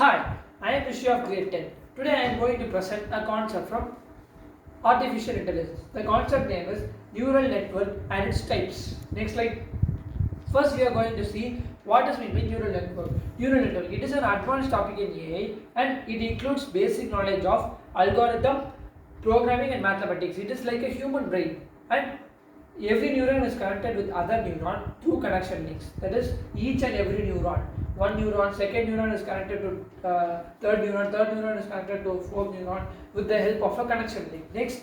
Hi, I am Rishi of grade 10. Today I am going to present a concept from artificial intelligence. The concept name is neural network and its types. Next slide. First we are going to see what does mean by neural network. Neural network, it is an advanced topic in AI and it includes basic knowledge of algorithm, programming and mathematics. It is like a human brain and every neuron is connected with other neuron through connection links. That is, each and every neuron. One neuron, second neuron is connected to third neuron is connected to fourth neuron with the help of a connection link. Next,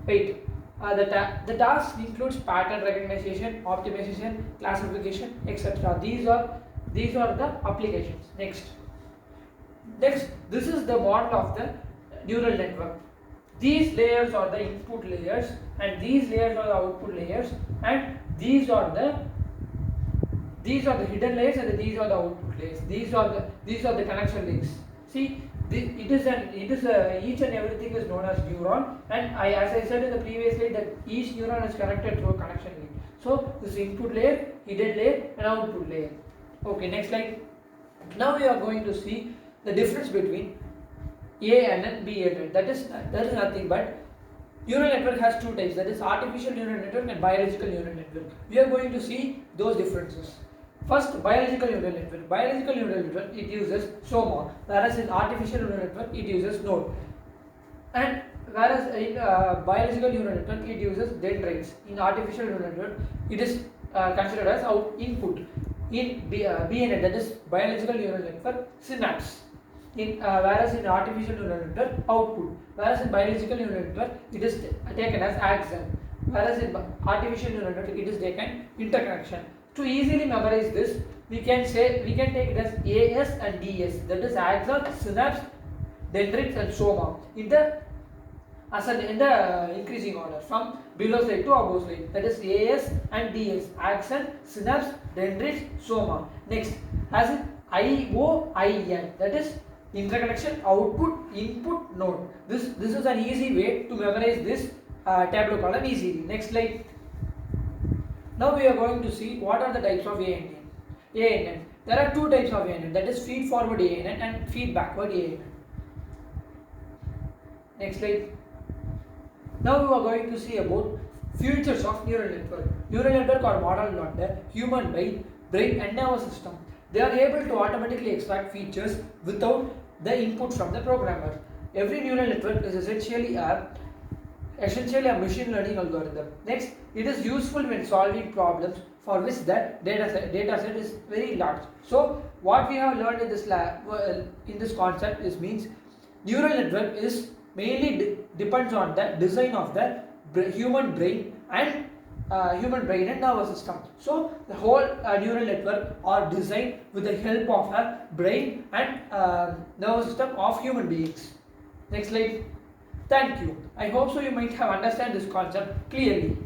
wait. The task includes pattern recognition, optimization, classification, etc. These are the applications. Next, this is the model of the neural network. These layers are the input layers and these layers are the output layers and these are the hidden layers and these are the output layers. These are the connection links. See, each and everything is known as neuron, and as I said in the previous slide that each neuron is connected through a connection link. So this input layer, hidden layer and output layer. Okay, next slide. Now we are going to see the difference between ANN, BNN. That is nothing but neural network has two types, that is artificial neural network and biological neural network. We are going to see those differences. First, biological neural network. Biological neural network, it uses soma, whereas in artificial neural network it uses node. And whereas in biological neural network it uses dendrites. In artificial neural network it is considered as input. In BNN, that is biological neural network, synapse. Whereas in artificial neural network, output. Whereas in biological neural network it is taken as axon. Whereas in artificial neural network it is taken interconnection. To easily memorize this, we can take it as AS and DS. That is axon, synapse, dendrites and soma in the increasing order from below side to above side. That is AS and DS. Axon, synapse, dendrites, soma. Next, as in IOIN. That is interconnection, output, input, node. This is an easy way to memorize this tableau column easily. Next slide. Now we are going to see what are the types of ANN. There are two types of ANN, that is feed forward ANN and feed backward ANN. Next slide. Now we are going to see about features of neural network. Neural network are modeled on the human brain and nervous system. They are able to automatically extract features without the input from the programmer. Every neural network is essentially a machine learning algorithm. Next, it is useful when solving problems for which the data set is very large. So what we have learned in this concept means neural network is mainly depends on the design of the human brain and nervous system. So the whole neural network are designed with the help of a brain and nervous system of human beings. Next slide. Thank you. I hope so you might have understand this concept clearly.